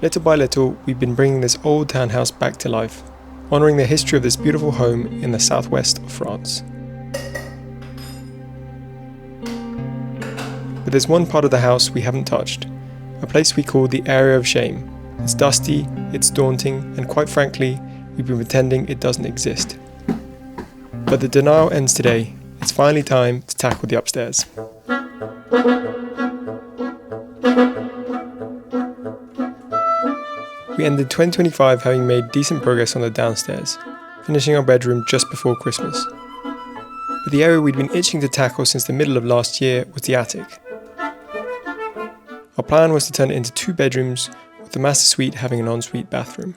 Little by little, we've been bringing this old townhouse back to life, honouring the history of this beautiful home in the southwest of France. But there's one part of the house we haven't touched, a place we call the Area of Shame. It's dusty, it's daunting, and quite frankly, we've been pretending it doesn't exist. But the denial ends today. It's finally time to tackle the upstairs. We ended 2025 having made decent progress on the downstairs, finishing our bedroom just before Christmas. But the area we'd been itching to tackle since the middle of last year was the attic. Our plan was to turn it into 2 bedrooms, with the master suite having an ensuite bathroom.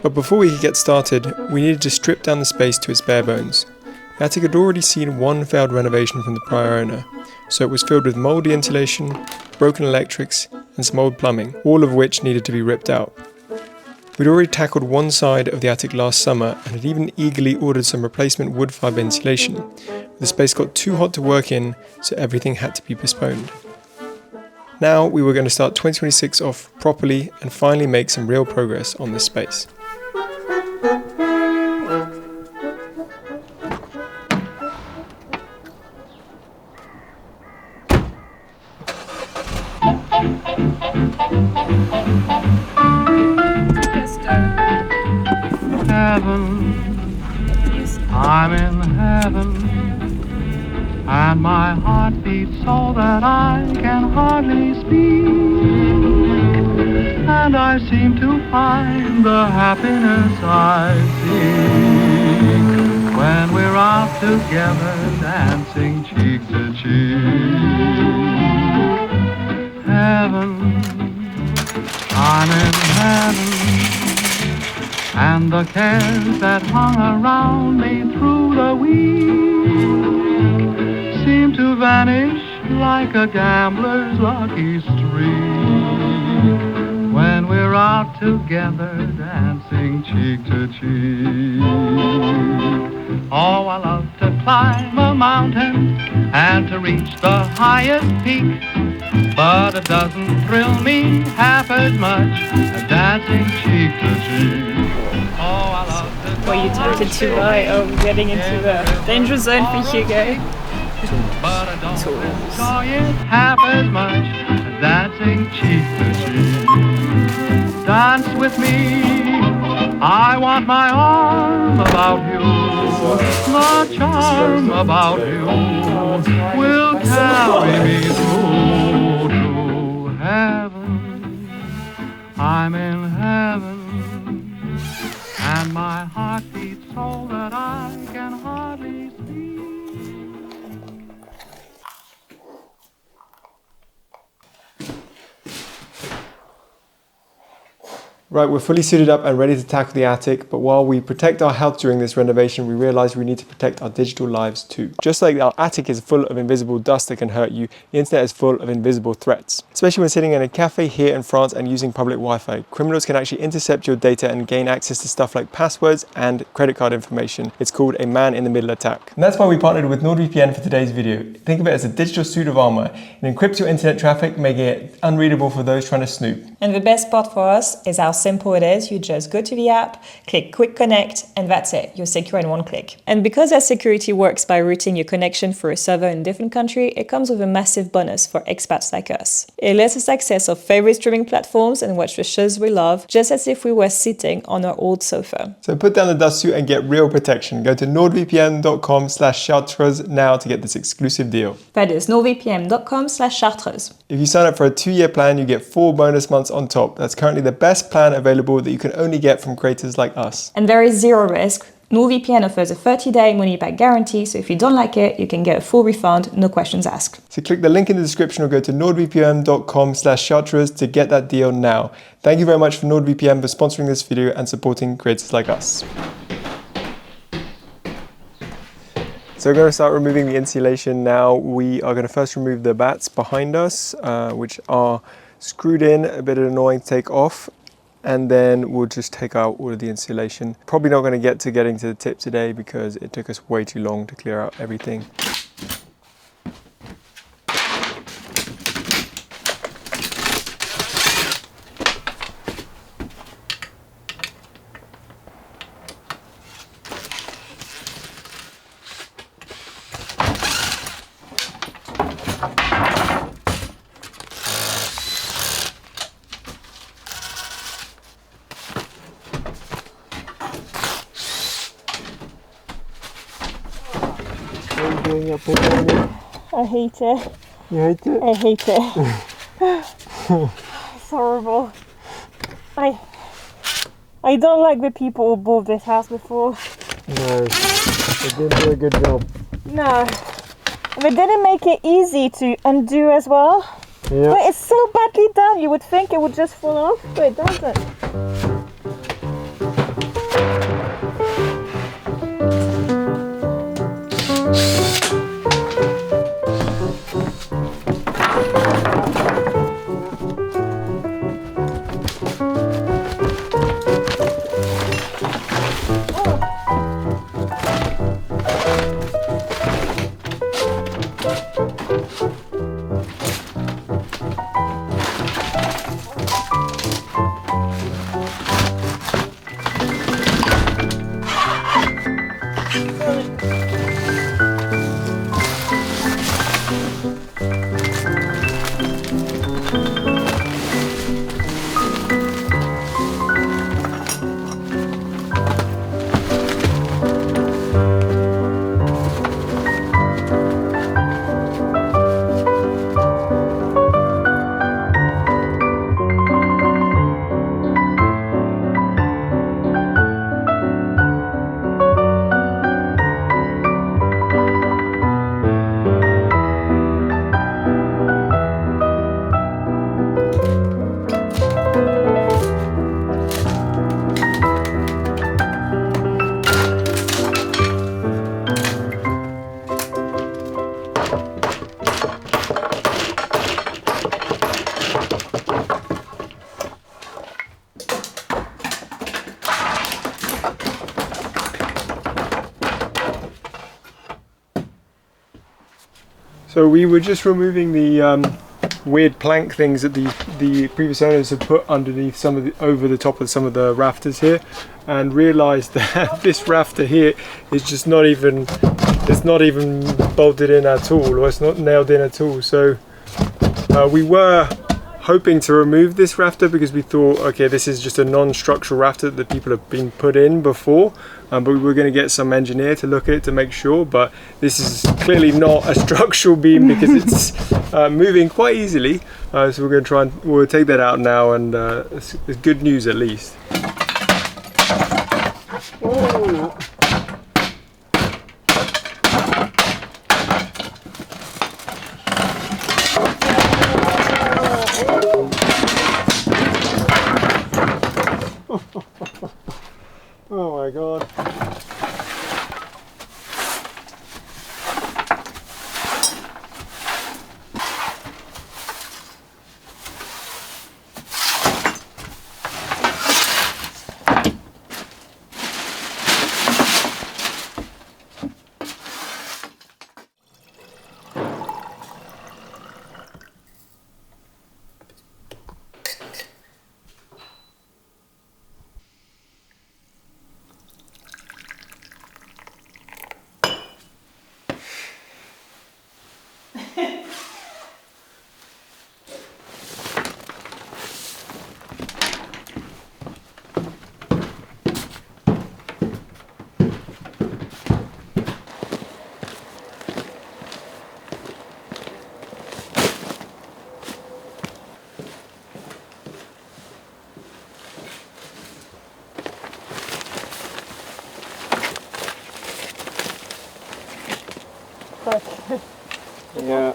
But before we could get started, we needed to strip down the space to its bare bones. The attic had already seen one failed renovation from the prior owner, so it was filled with mouldy insulation, broken electrics, and some old plumbing, all of which needed to be ripped out. We'd already tackled one side of the attic last summer and had even eagerly ordered some replacement wood fibre insulation, but the space got too hot to work in, so everything had to be postponed. Now we were going to start 2026 off properly and finally make some real progress on this space. Heaven, I'm in heaven, and my heart beats so that I can hardly speak, and I seem to find the happiness I seek when we're out together dancing cheek to cheek. Heaven, I'm in heaven, and the cares that hung around me through the week seem to vanish like a gambler's lucky streak when we're out together dancing cheek to cheek. Oh, I love to climb a mountain and to reach the highest peak, but it doesn't thrill me half as much as dancing cheek to cheek. Oh, I love to. Were you tempted to buy getting into the danger zone for Hugo? But I don't enjoy it half as much as dancing cheek to cheek. Dance with me, I want my arm about you. The charm about you will carry me through to heaven. I'm in heaven, and my heart beats so that I can hardly speak. Right, we're fully suited up and ready to tackle the attic, but while we protect our health during this renovation, we realised we need to protect our digital lives too. Just like our attic is full of invisible dust that can hurt you, the internet is full of invisible threats. Especially when sitting in a cafe here in France and using public Wi-Fi. Criminals can actually intercept your data and gain access to stuff like passwords and credit card information. It's called a man-in-the-middle attack. And that's why we partnered with NordVPN for today's video. Think of it as a digital suit of armour. It encrypts your internet traffic, making it unreadable for those trying to snoop. And the best part for us is how simple it is. You just go to the app, click Quick Connect, and that's it. You're secure in one click. And because our security works by routing your connection for a server in a different country, it comes with a massive bonus for expats like us. It lets us access our favorite streaming platforms and watch the shows we love, just as if we were sitting on our old sofa. So put down the dust suit and get real protection. Go to nordvpn.com/chartreuse now to get this exclusive deal. That is nordvpn.com/chartreuse. If you sign up for a 2-year plan, you get 4 bonus months on top. That's currently the best plan available that you can only get from creators like us. And there is zero risk. NordVPN offers a 30-day money-back guarantee, so if you don't like it, you can get a full refund, no questions asked. So click the link in the description or go to nordvpn.com/chartreuse to get that deal now. Thank you very much for NordVPN for sponsoring this video and supporting creators like us. So we're going to start removing the insulation now. We are going to first remove the bats behind us, which are screwed in, a bit annoying to take off. And then we'll just take out all of the insulation. Probably not going to get to getting to the tip today because it took us way too long to clear out everything. I hate it. You hate it? I hate it. It's horrible. I don't like the people who bought this house before. No, they didn't do a good job. No. They didn't make it easy to undo as well. Yeah. But it's so badly done, you would think it would just fall off, but it doesn't. So we were just removing the weird plank things that the previous owners had put underneath some of the, over the top of some of the rafters here, and realised that this rafter here is just not even, it's not even bolted in at all, or it's not nailed in at all. So we were hoping to remove this rafter because we thought, okay, this is just a non-structural rafter that people have been put in before, but we were going to get some engineer to look at it to make sure. But this is clearly not a structural beam because it's moving quite easily. So we're going to try and we'll take that out now, and it's good news at least. Oh my god. Yeah.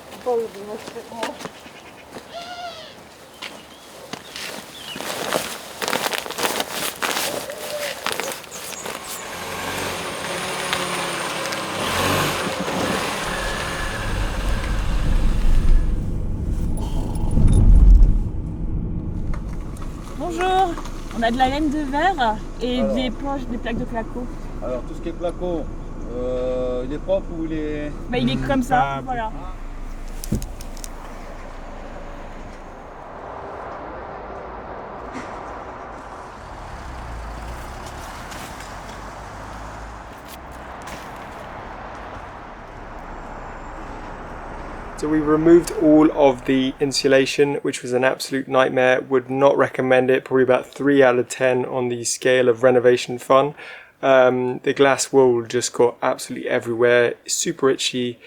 Bonjour, on a de la laine de verre et des planches, des plaques de placo. Alors tout ce qui est placo, il est propre ou il est... Bah, il est comme ça, voilà. So we removed all of the insulation, which was an absolute nightmare. Would not recommend it. Probably about 3 out of 10 on the scale of renovation fun. The glass wool just got absolutely everywhere, super itchy.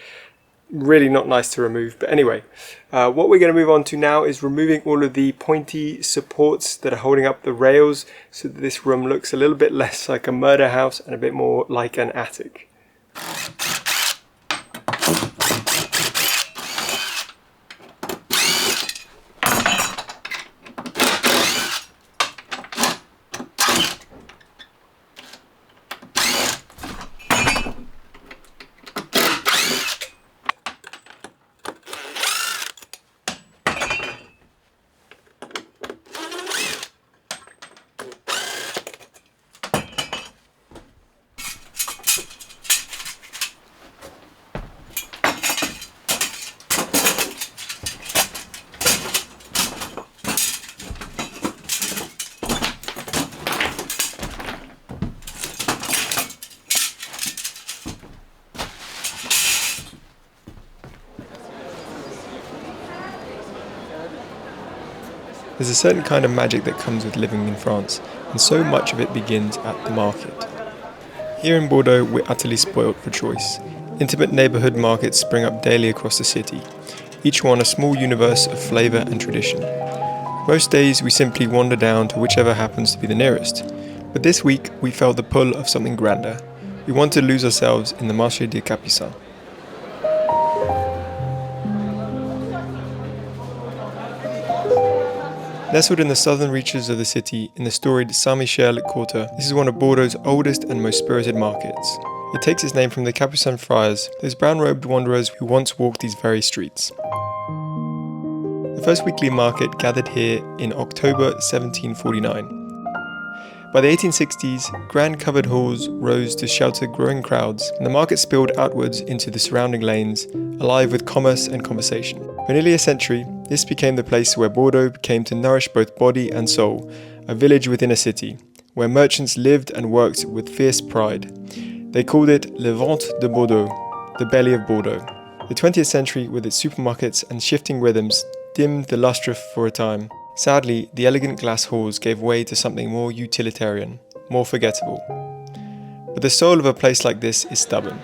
really not nice to remove. But anyway, what we're going to move on to now is removing all of the pointy supports that are holding up the rails so that this room looks a little bit less like a murder house and a bit more like an attic. There's a certain kind of magic that comes with living in France, and so much of it begins at the market. Here in Bordeaux, we're utterly spoilt for choice. Intimate neighbourhood markets spring up daily across the city, each one a small universe of flavour and tradition. Most days we simply wander down to whichever happens to be the nearest, but this week we felt the pull of something grander. We want to lose ourselves in the Marché des Capucins. Nestled in the southern reaches of the city, in the storied Saint-Michel Quarter, this is one of Bordeaux's oldest and most spirited markets. It takes its name from the Capucin friars, those brown-robed wanderers who once walked these very streets. The first weekly market gathered here in October 1749. By the 1860s, grand covered halls rose to shelter growing crowds, and the market spilled outwards into the surrounding lanes, alive with commerce and conversation. For nearly a century, this became the place where Bordeaux came to nourish both body and soul, a village within a city, where merchants lived and worked with fierce pride. They called it Le Ventre de Bordeaux, the belly of Bordeaux. The 20th century, with its supermarkets and shifting rhythms, dimmed the lustre for a time. Sadly, the elegant glass halls gave way to something more utilitarian, more forgettable. But the soul of a place like this is stubborn.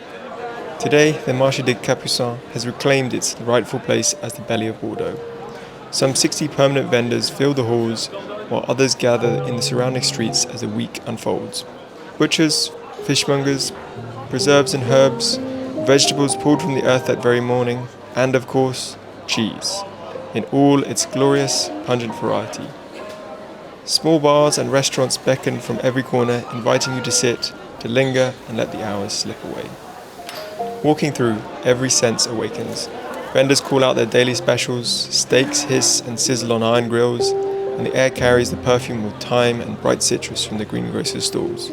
Today, the Marché des Capucins has reclaimed its rightful place as the belly of Bordeaux. Some 60 permanent vendors fill the halls, while others gather in the surrounding streets as the week unfolds. Butchers, fishmongers, preserves and herbs, vegetables pulled from the earth that very morning, and of course, cheese, in all its glorious, pungent variety. Small bars and restaurants beckon from every corner, inviting you to sit, to linger, and let the hours slip away. Walking through, every sense awakens. Vendors call out their daily specials, steaks hiss and sizzle on iron grills, and the air carries the perfume of thyme and bright citrus from the greengrocer's stalls.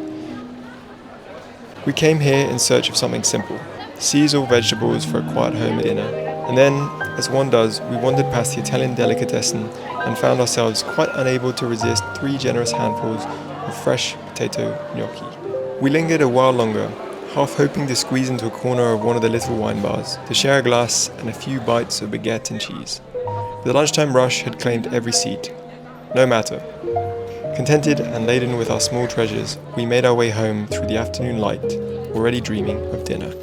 We came here in search of something simple, seasonal vegetables for a quiet home dinner, and then, as one does, we wandered past the Italian delicatessen and found ourselves quite unable to resist 3 generous handfuls of fresh potato gnocchi. We lingered a while longer, half hoping to squeeze into a corner of one of the little wine bars, to share a glass and a few bites of baguette and cheese. The lunchtime rush had claimed every seat. No matter. Contented and laden with our small treasures, we made our way home through the afternoon light, already dreaming of dinner.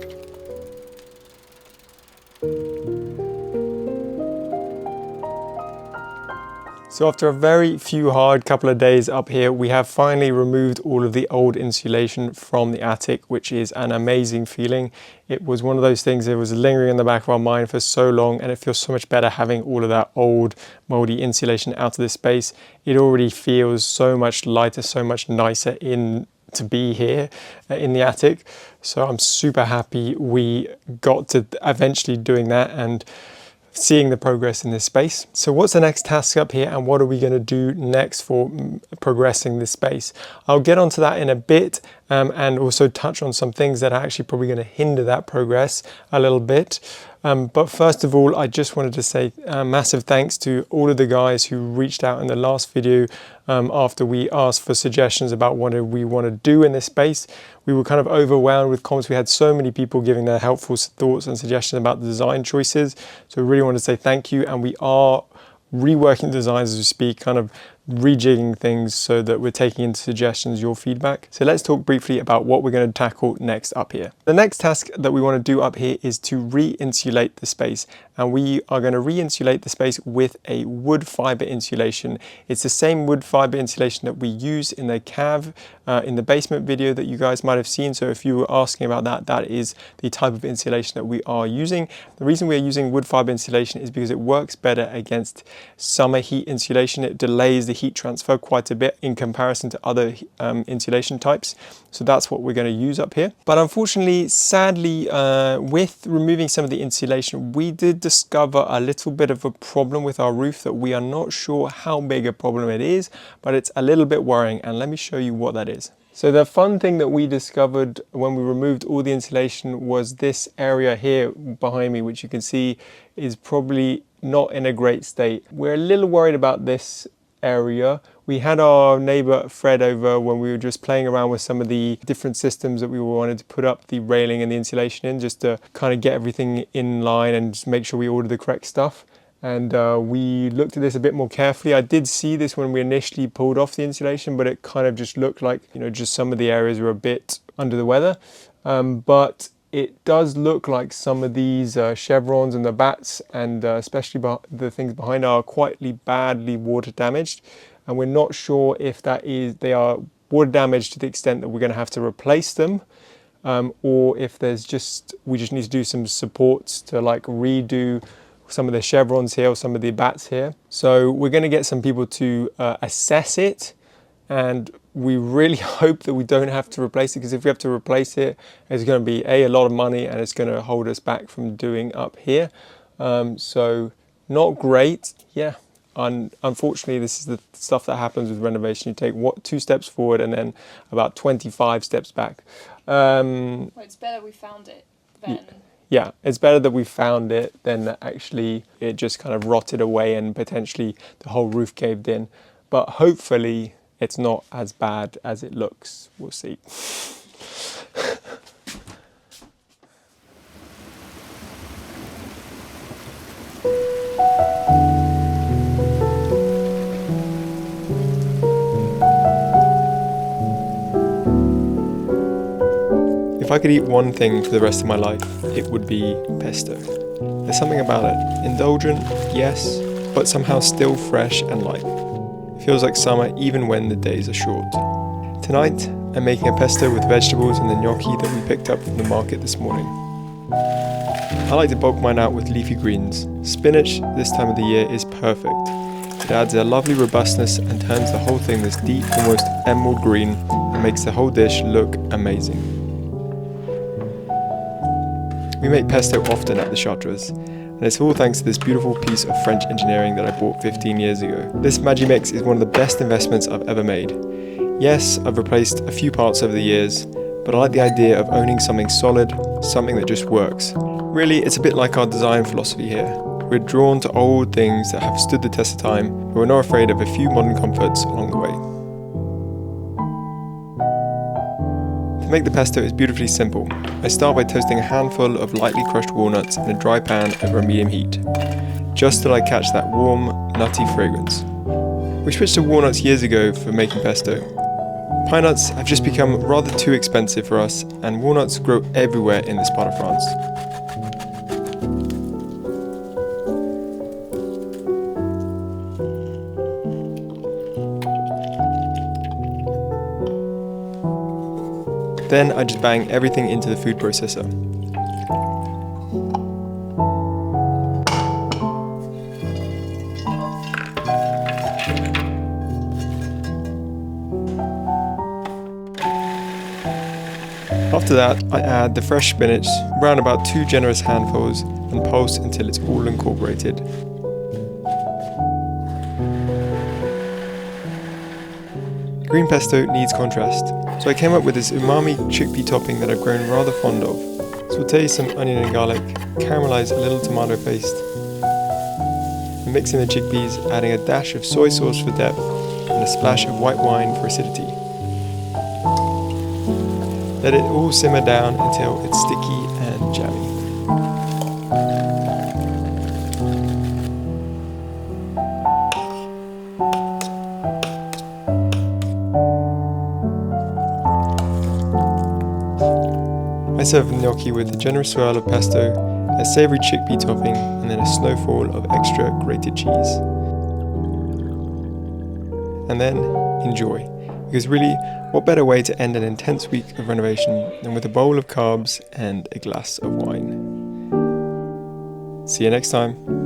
So after a very few hard couple of days up here, we have finally removed all of the old insulation from the attic, which is an amazing feeling. It was one of those things that was lingering in the back of our mind for so long, and it feels so much better having all of that old moldy insulation out of this space. It already feels so much lighter, so much nicer to be here in the attic. So I'm super happy we got to eventually doing that and seeing the progress in this space. So what's the next task up here, and what are we going to do next for progressing this space? I'll get onto that in a bit, and also touch on some things that are actually probably going to hinder that progress a little bit. But first of all, I just wanted to say massive thanks to all of the guys who reached out in the last video after we asked for suggestions about what we want to do in this space. We were kind of overwhelmed with comments. We had so many people giving their helpful thoughts and suggestions about the design choices. So we really want to say thank you, and we are reworking designs as we speak, kind of rejigging things so that we're taking into suggestions your feedback. So let's talk briefly about what we're going to tackle next up here. The next task that we want to do up here is to re-insulate the space, and we are going to re-insulate the space with a wood fiber insulation. It's the same wood fiber insulation that we use in the cave in the basement video that you guys might have seen. So if you were asking about that, that is the type of insulation that we are using. The reason we are using wood fiber insulation is because it works better against summer heat insulation. It delays the heat transfer quite a bit in comparison to other insulation types. So that's what we're going to use up here. But unfortunately, sadly, with removing some of the insulation, we did discover a little bit of a problem with our roof that we are not sure how big a problem it is, but it's a little bit worrying, and let me show you what that is. So the fun thing that we discovered when we removed all the insulation was this area here behind me, which you can see is probably not in a great state. We're a little worried about this area. We had our neighbor Fred over when we were just playing around with some of the different systems that we wanted to put up the railing and the insulation in, just to kind of get everything in line and just make sure we order the correct stuff. And we looked at this a bit more carefully. I did see this when we initially pulled off the insulation, but it kind of just looked like, you know, just some of the areas were a bit under the weather. But it does look like some of these chevrons and the bats, and especially the things behind, are quite badly water damaged. And we're not sure if they are water damaged to the extent that we're going to have to replace them, or if we just need to do some supports to like redo some of the chevrons here or some of the bats here. So we're going to get some people to assess it, and we really hope that we don't have to replace it, because if we have to replace it, it's going to be a lot of money, and it's going to hold us back from doing up here. So not great. Yeah. Unfortunately, this is the stuff that happens with renovation. You take 2 steps forward and then about 25 steps back. Well, it's better we found it than... Yeah, it's better that we found it than that actually it just kind of rotted away and potentially the whole roof caved in. But hopefully it's not as bad as it looks. We'll see. If I could eat one thing for the rest of my life, it would be pesto. There's something about it. Indulgent, yes, but somehow still fresh and light. It feels like summer even when the days are short. Tonight, I'm making a pesto with vegetables and the gnocchi that we picked up from the market this morning. I like to bulk mine out with leafy greens. Spinach this time of the year is perfect. It adds a lovely robustness and turns the whole thing this deep, almost emerald green, and makes the whole dish look amazing. We make pesto often at the Chartres, and it's all thanks to this beautiful piece of French engineering that I bought 15 years ago. This Magimix is one of the best investments I've ever made. Yes, I've replaced a few parts over the years, but I like the idea of owning something solid, something that just works. Really, it's a bit like our design philosophy here. We're drawn to old things that have stood the test of time, but we're not afraid of a few modern comforts along the way. To make the pesto is beautifully simple. I start by toasting a handful of lightly crushed walnuts in a dry pan over a medium heat, just till I catch that warm, nutty fragrance. We switched to walnuts years ago for making pesto. Pine nuts have just become rather too expensive for us, and walnuts grow everywhere in this part of France. Then I just bang everything into the food processor. After that, I add the fresh spinach, brown about 2 generous handfuls, and pulse until it's all incorporated. Green pesto needs contrast, so I came up with this umami chickpea topping that I've grown rather fond of. Sauté some onion and garlic, caramelize a little tomato paste, and mixing the chickpeas, adding a dash of soy sauce for depth and a splash of white wine for acidity. Let it all simmer down until it's sticky and jammy. serve the gnocchi with a generous swirl of pesto, a savoury chickpea topping, and then a snowfall of extra grated cheese. And then enjoy, because really, what better way to end an intense week of renovation than with a bowl of carbs and a glass of wine. See you next time.